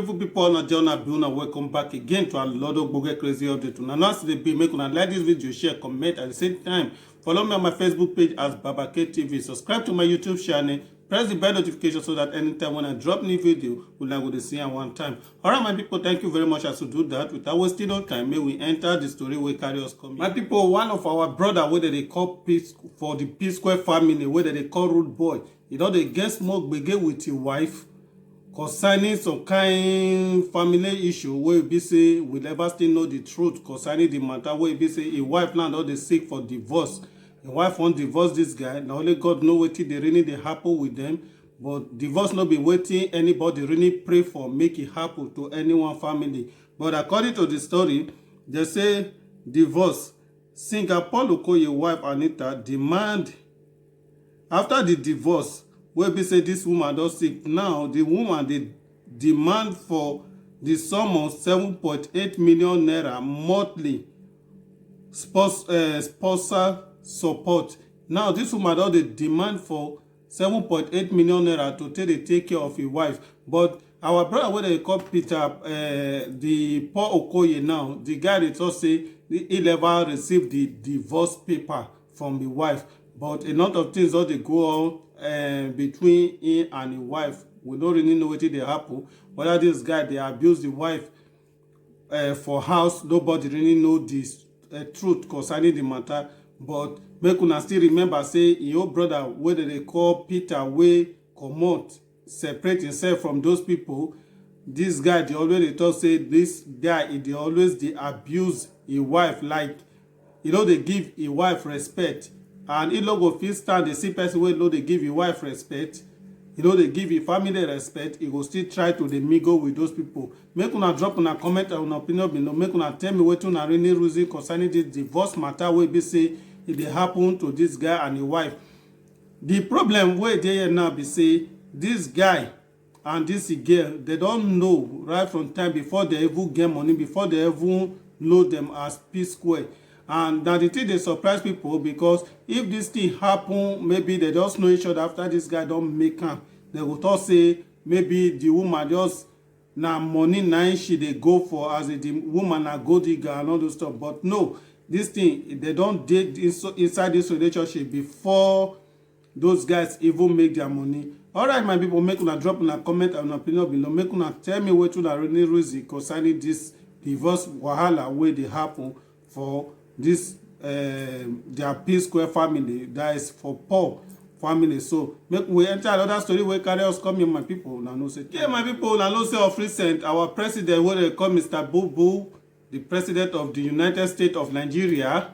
beautiful people on Jonah Bill and welcome back again to another Ogbonge Crazy Update. Now, as the be make una like this video, share, comment at the same time. Follow me on my Facebook page as Babake TV. Subscribe to my YouTube channel. Press the bell notification so that anytime when I drop new video, we'll go to see at one time. Alright, my people, thank you very much as you do that. Without wasting no time, may we enter the story where carry us coming. My people, one of our brother, whether they call peace for the P Square family, whether they call Rude Boy, you know they get smoke begin with your wife concerning some kind family issue where be say we never still know the truth concerning the matter where be say a wife now don dey seek for divorce. The wife won't divorce this guy. Now only God know wetin dey really dey happen with them. But divorce no be wetin anybody really pray for make it happen to anyone family. But according to the story, they say divorce. Singer Paul Okoye wife Anita demand after the divorce wey be say this woman don sick. Now the woman dey demand for the sum of 7.8 million naira monthly sponsor support. Now this woman don dey demand for 7.8 million naira to take care of his wife. But our brother wey dey call Peter the Paul Okoye now, the guy dey talk say he never received the divorce paper from the wife. But a lot of things don dey go on between him and his wife. We don't really know wetin dey happen. Whether this guy dey abuse the wife for house, nobody really know this truth concerning the matter. But make una still remember say your brother wey dey call Peter wey comot separate himself from those people. This guy dey always dey talk say this guy he dey always dey abuse his wife, like he no dey give his wife respect. And he no go fit stand dey see person wey no dey give his wife respect, he no dey give his family respect, he go still try to dey mingle with those people. Make una drop una comment and una opinion below. Make una tell me wetin una really reason concerning this divorce matter wey be say e dey happen to this guy and his wife. The problem wey dey here now be say this guy and this girl, they don know right from time before they even get money, before they even know them as P Square. And that the thing dey surprise people, because if this thing happen, maybe they just know each other after this guy don make am, they go talk say maybe the woman just na money na she dey go for, as the woman na gold digger and all those stuff. But no, this thing they don dey inside this relationship before those guys even make their money. Alright, my people, make una drop una comment and una opinion below. Make una tell me wetin una really reason concerning this divorce wahala wey dey happen for this their P Square family, that is for Paul family. So make we enter another story wey carry us come here, my people. Una know say my people, una know say of recent our president wey dey call Mr. Bubu, the president of the United States of Nigeria,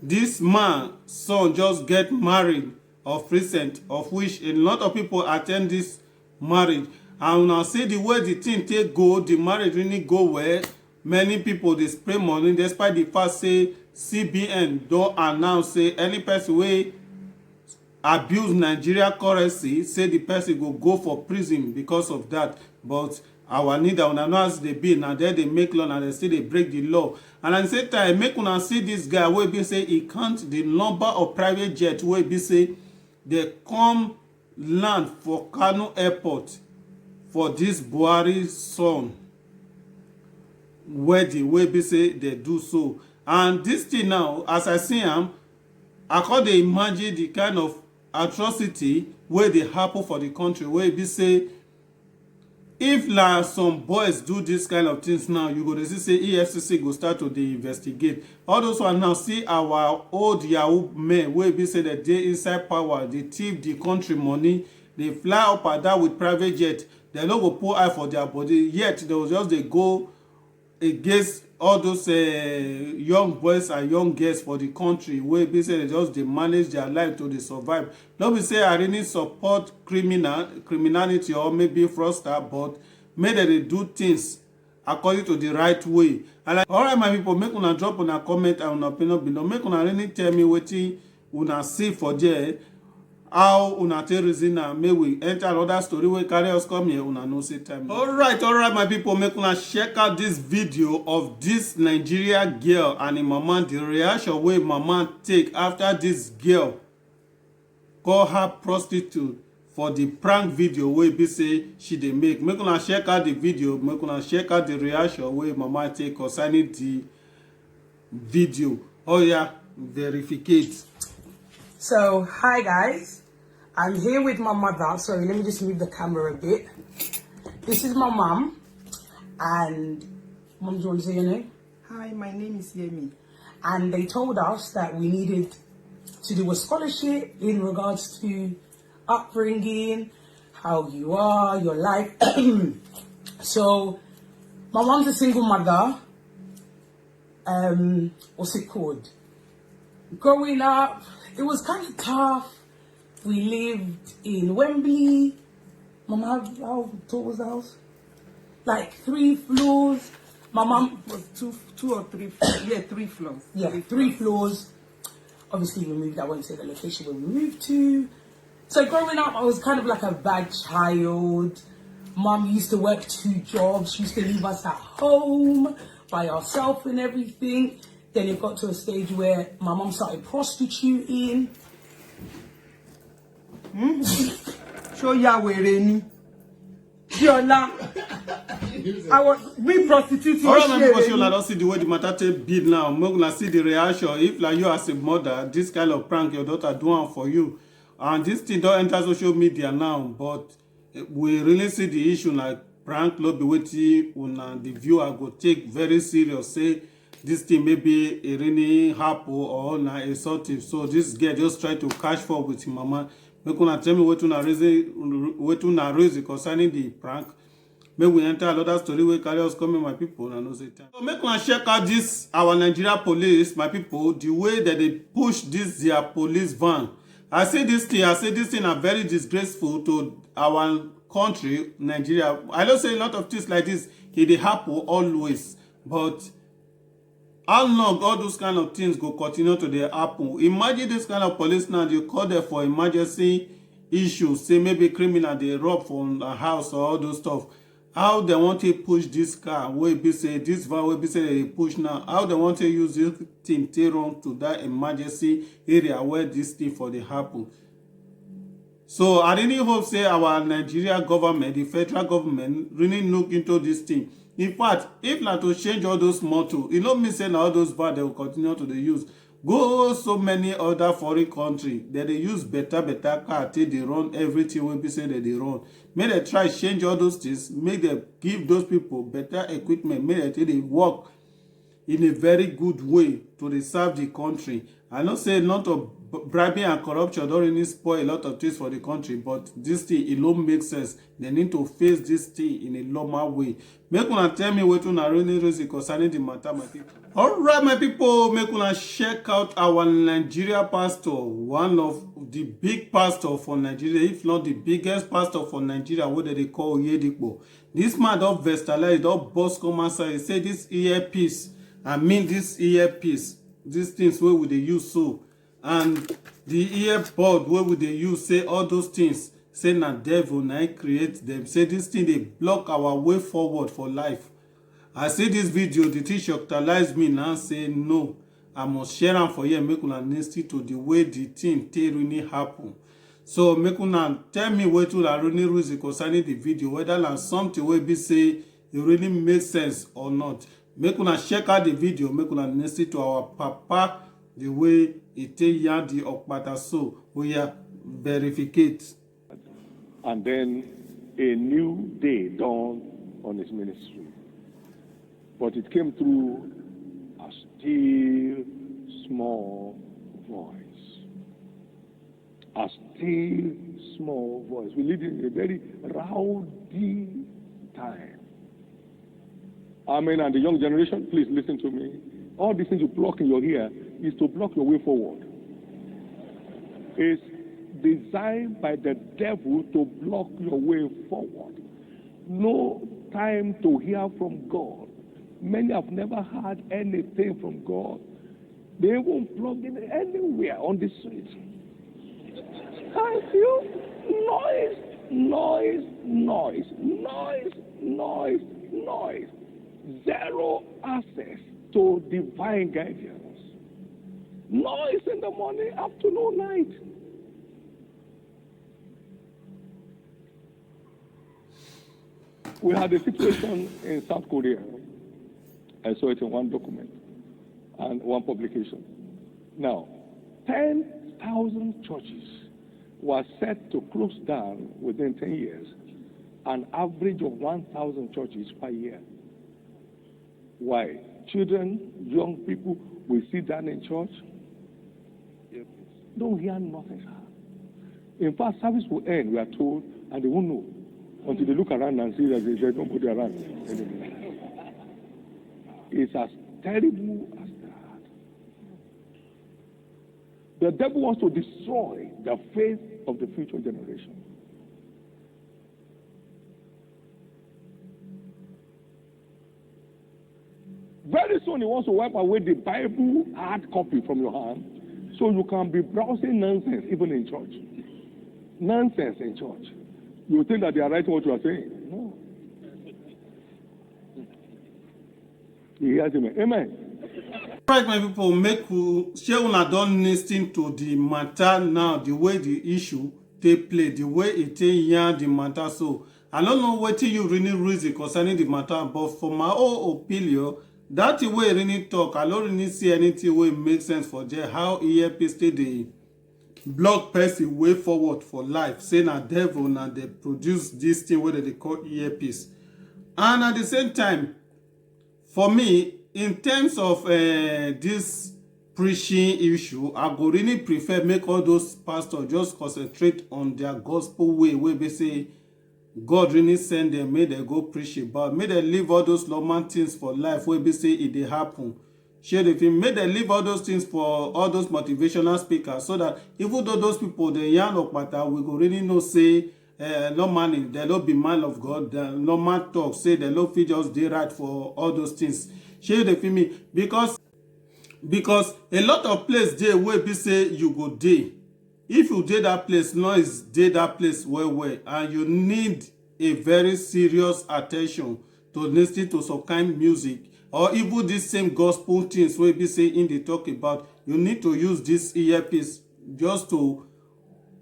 this man son just get married of recent, of which a lot of people attend this marriage. And una see the way the thing take go, the marriage really go well. Many people dey spray money despite the fact say CBN don announce say any person wey abuse Nigeria currency, say the person go for prison because of that. But our leader, una know as dey be, na there dey make law and they still dey break the law. And at the same time, make una see this guy wey be say he count the number of private jet wey be say they come land for Kano airport for this Buhari son wedding wey be say they do so. And this thing now, as I see am, I can't imagine the kind of atrocity wey dey happen for the country, wey be say if na some boys do this kind of things now, you go to see say EFCC go start to dey investigate all those one. Now see our old yahoo men wey be say that dey inside power, dey thief the country money, dey fly up and down with private jet, they no go put eye for their body, yet they will just dey go against all those young boys and young girls for the country wey be say they just dey manage their life to dey survive. No be say I really support criminality or maybe fraudster, but make dem dey do things according to the right way. And like, alright, my people, make una drop una comment and una opinion below. Make una really tell me wetin una see for there, how una take reason am. May we enter another story wey carry us come here. Una know say time. Alright, my people, make una check out this video of this Nigeria girl and im mama, the reaction wey mama take after this girl call her prostitute for the prank video wey be say she dey make una check out the video, make una check out the reaction wey mama take concerning the video. Oh yeah, verificate. So hi guys, I'm here with my mother. Sorry, let me just move the camera a bit. This is my mom. And mom, do you want to say your name? Hi, my name is Yemi. And they told us that we needed to do a scholarship in regards to upbringing, how you are, your life. So my mom's a single mother. What's it called? Growing up, it was kind of tough. We lived in Wembley. Mom, how tall was the house? Like 3 floors. My mom was two or three. Yeah, 3 floors. Yeah, 3 floors. Obviously, we moved. I won't say the location where we moved to. So growing up, I was kind of like a bad child. Mom used to work 2 jobs. She used to leave us at home by ourselves and everything. Then it got to a stage where my mom started prostituting. Show ya Wereni. Fiola. We prostituting. All right, my people, show don't see the way the matter take bid now. Make una see the reaction. If like you as a mother, this kind of prank your daughter doing for you, and this thing don't enter social media now, but we really see the issue like prank no be wetin una the viewer go take very serious. Say this thing maybe a really happen or na assaultive. So this girl just try to catch fault with him mama. Make una tell me wetin una raise concerning the prank. Make we enter another story wey carry us coming, my people. I know say time. So make una check out this our Nigeria police, my people, the way that they push this their police van. I say this thing are very disgraceful to our country, Nigeria. I don't say a lot of things like this, it dey happen always, but how long all those kind of things go continue to dey happen? Imagine this kind of police now, they call them for emergency issues, say maybe criminal dey rob from a house or all those stuff. How they want to push this car wey be say this van wey be say they push now, how they want to use this thing take run to that emergency area where this thing for dey happen. So I really hope say our Nigeria government, the federal government, really look into this thing. In fact, if na to change all those motto, e no mean say na all those bad they will continue to dey use. Go so many other foreign countries that they use better car till they run everything wey be say that they run. Make they try change all those things, make them give those people better equipment, make them till they work in a very good way to dey serve the country. I know say a lot of bribing and corruption don really spoil a lot of things for the country, but this thing e no make sense. They need to face this thing in a normal way. Make una tell me wetin una really reason concerning the matter, my people. All right, my people, make una check out our Nigeria pastor, one of the big pastor for Nigeria, if not the biggest pastor for Nigeria, wey they call Oyedepo. This man don versatile, don burst come outside. He say this earpiece, this earpiece, these things wey we dey use so, and the earbud wey we dey use, say all those things, say na devil na create them. Say this thing dey block our way forward for life. I see this video, the thing shockalize me now, say no, I must share am for here, make una listen to the way the thing take really happen. So make una tell me wetin una really reason concerning the video, whether na something wey be say it really makes sense or not. Make una check out the video, make una listen to our papa the way he take yarn the okpata, so we are verificate. And then a new day dawned on his ministry. But it came through a still small voice. A still small voice. We live in a very rowdy time. Amen. And the young generation, please listen to me. All these things you block in your ear is to block your way forward. It's designed by the devil to block your way forward. No time to hear from God. Many have never heard anything from God. They won't plug in anywhere on the street. Thank you. Noise, noise, noise, noise, noise, noise. Zero access to divine guidance. Noise in the morning, afternoon, night. We had a situation in South Korea. I saw it in one document and one publication. Now, 10,000 churches were set to close down within 10 years, an average of 1,000 churches per year. Why? Children, young people will sit down in church, don't hear nothing, sir. In fact, service will end, we are told, and they won't know until they look around and see that there's nobody around anymore. It's as terrible as that. The devil wants to destroy the faith of the future generation. Very soon he wants to wipe away the Bible hard copy from your hand so you can be browsing nonsense even in church. Nonsense in church. You think that they are writing what you are saying. No. You hear me? Amen. Right, my people, make we share una don listen to the matter now, the way the issue take play, the way it take yarn the matter. So I don't know what you really reason concerning the matter, but for my own opinion, that way really talk, I don't really see anything way make sense for there. How EFP stay the block person way forward for life, saying a devil now they produce this thing where they call EFPs. And at the same time, for me, in terms of this preaching issue, I go really prefer make all those pastors just concentrate on their gospel way, where they say God really send them, may they go preach about, may they leave all those normal things for life, where they say it they happen. Share the film, may they leave all those things for all those motivational speakers, so that even though those people they yarn up matter, we go really know say no man, they don't be man of God, no man talk, say they don't feel just they right for all those things. Share the film, because a lot of place there where be say you go dey. If you dey that place, noise dey that place well, and you need a very serious attention to listen to some kind music, or even this same gospel things wey be say in dey talk about, you need to use this earpiece just to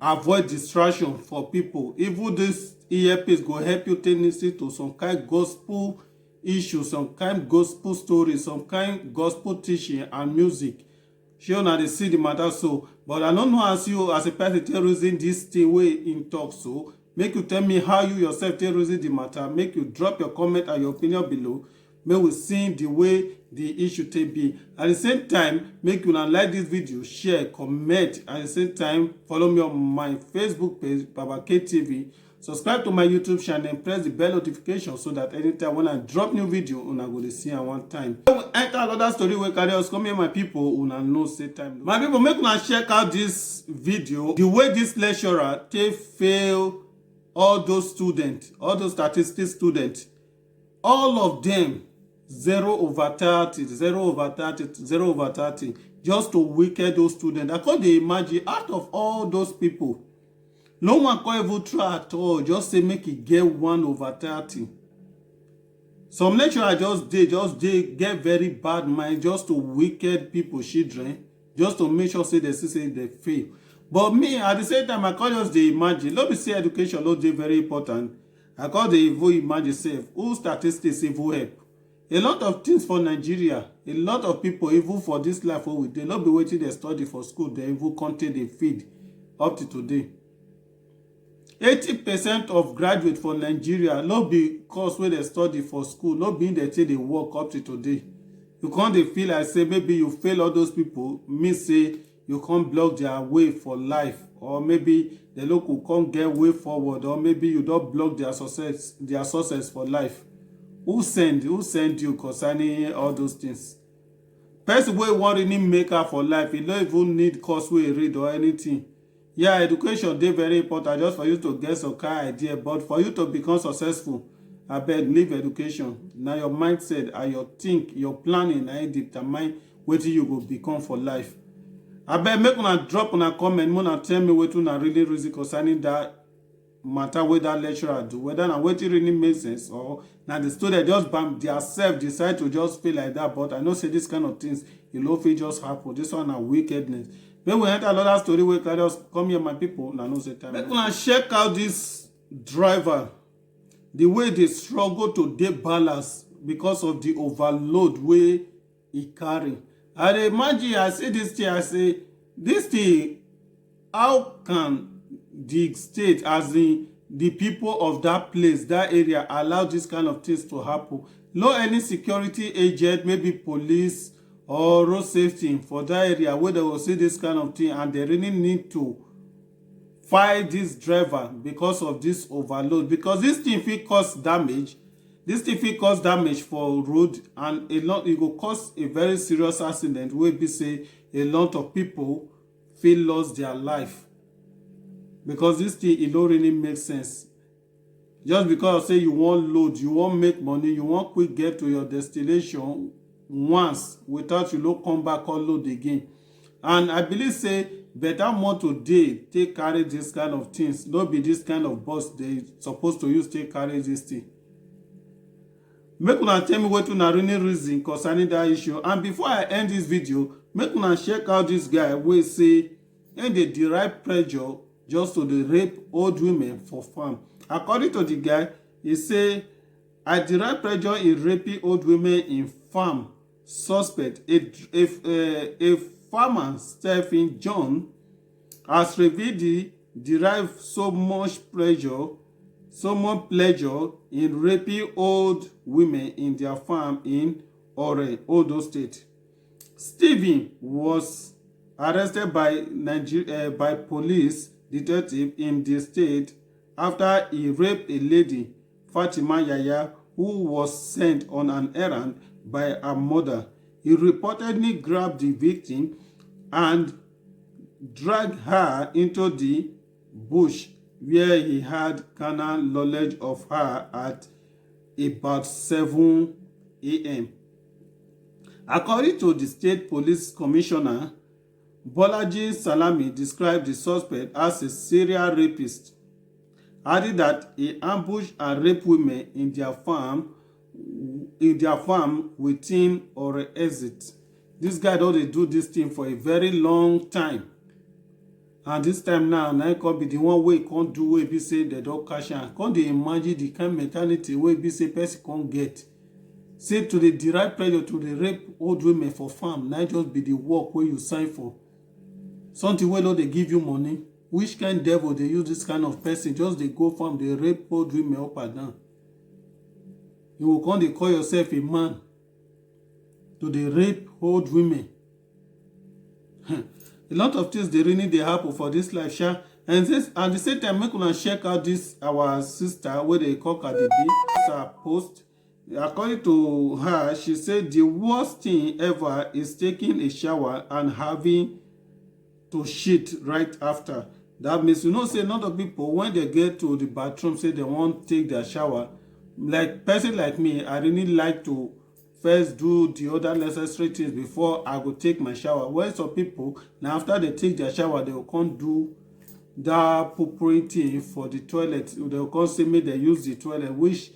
avoid distraction for people. Even this earpiece go help you take listen to some kind gospel issues, some kind gospel stories, some kind gospel teaching and music. Sure, now they see the matter so, but I don't know as you as a person tell reason this thing way in talk so. Make you tell me how you yourself tell reason the matter. Make you drop your comment and your opinion below. May we see the way the issue take be. At the same time, make you like this video, share, comment. At the same time, follow me on my Facebook page, Baba K TV. Subscribe to my YouTube channel and press the bell notification so that anytime when I drop new video, una go to see at one time. When we enter another story where carry us, come here my people, una know say time. My people, make una check out this video. The way this lecturer take fail all those students, all those statistics students, all of them 0/30, 0/30, 0/30, just to wicked those students. I can't imagine out of all those people, no one can even try at all, just say make it get 1/30. Some lecturer just they get very bad mind just to wicked people children, just to make sure say they fail. But me at the same time I can't just dey imagine. Let me say education no dey very important. I can't dey even imagine self who statistics even help. A lot of things for Nigeria, a lot of people even for this life wey we dey no be wetin dey study for school, they even content dey feed up to today. 80% of graduates for Nigeria no be course wey they study for school, no be in the thing they work up to today. You can't dey feel like say maybe you fail all those people, mean say you can't block their way for life, or maybe the local can't get way forward, or maybe you don't block their success for life. Who send you concerning all those things? Person wey wan really make her for life, you don't even need course wey read or anything. Yeah, education dey very important just for you to get some kind idea, but for you to become successful, abeg leave education. Na your mindset and your think, your planning na determine wetin you go become for life. Abeg make una drop una comment, una tell me wetin una really reason concerning that matter wey that lecturer do, whether na wetin really make sense or na the student just bam theirself decide to just feel like that. But I know say this kind of things you no fit just happen. This one na wickedness. When we enter another story wey carry us come here my people, una know say time. Make una check out this driver the way they struggle to dey balance because of the overload wey e carry. I dey imagine, I see this thing, I say this thing, how can the state, as in the people of that place, that area, allow this kind of things to happen? No any security agent, maybe police or road safety for that area wey they will see this kind of thing, and they really need to fight this driver because of this overload, because this thing fit cause damage. This thing fit cause damage for road, and a lot, e go cause a very serious accident wey be say a lot of people fit lose their life, because this thing, e no really make sense. Just because say you wan load, you wan make money, you wan quick get to your destination once without you no come back or load again. And I believe say better motor dey take carry this kind of things, no be this kind of bus they supposed to use take carry this thing. Make una tell me wetin una really reason concerning that issue. And before I end this video, make una check out this guy wey say him dey derive pressure just to dey rape old women for farm. According to the guy, he say, I derive pressure in raping old women in farm. Suspect, a farmer, Stephen John, has revealed he derived so much pleasure in raping old women in their farm in Ore, Odo State. Stephen was arrested by police detective in the state after he raped a lady, Fatima Yaya, who was sent on an errand by her mother. He reportedly grabbed the victim and dragged her into the bush where he had carnal knowledge of her at about 7 a.m. According to the state police commissioner, Bolaji Salami described the suspect as a serial rapist, adding that he ambushed and raped women in their farm within or exit. This guy don dey do this thing for a very long time, and this time now he come be the one wey come do wey be say they don catch am. Come dey imagine the kind mentality wey be say person come get, say to dey derive pleasure to dey rape old women for farm, na just be the work wey you sign for, something wey no dey give you money. Which kind devil dey use this kind of person just dey go farm dey rape old women up and down? You will come dey call yourself a man to dey rape old women. A lot of things dey really dey happen for this life, sha. And this, at the same time, make una check out this our sister wey dey call Cardi B post. According to her, she said the worst thing ever is taking a shower and having to shit right after. That means, you know, say a lot of people, when they get to the bathroom, say they want to take their shower. Like person like me, I really like to first do the other necessary things before I go take my shower. When some people, now after they take their shower, they will come do that poopery thing for the toilet. They will come say make they use the toilet, which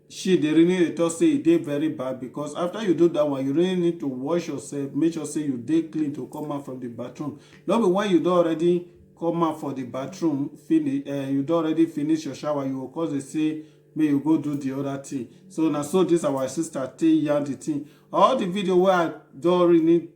they really talk say e dey very bad, because after you do that one, you really need to wash yourself, make sure say you dey clean to come out from the bathroom. Not be when you don already come out for the bathroom, finish, you don already finish your shower, you will cause they say may you go do the other thing. So now, so this our sister take yarn the thing. All the video where I don't really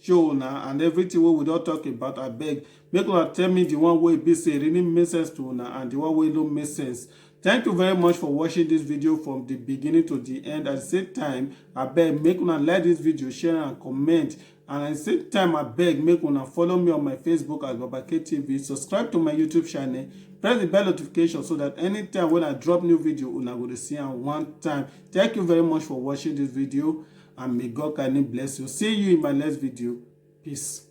show now and everything wey we don talk about, I beg make una tell me the one wey be say really make sense to una and the one wey no make sense. Thank you very much for watching this video from the beginning to the end. At the same time, I beg make una like this video, share and comment. And at the same time, I beg make una follow me on my Facebook as Babake TV. Subscribe to my YouTube channel. Press the bell notification so that anytime when I drop new video, una go to see am one time. Thank you very much for watching this video, and may God kindly bless you. See you in my next video. Peace.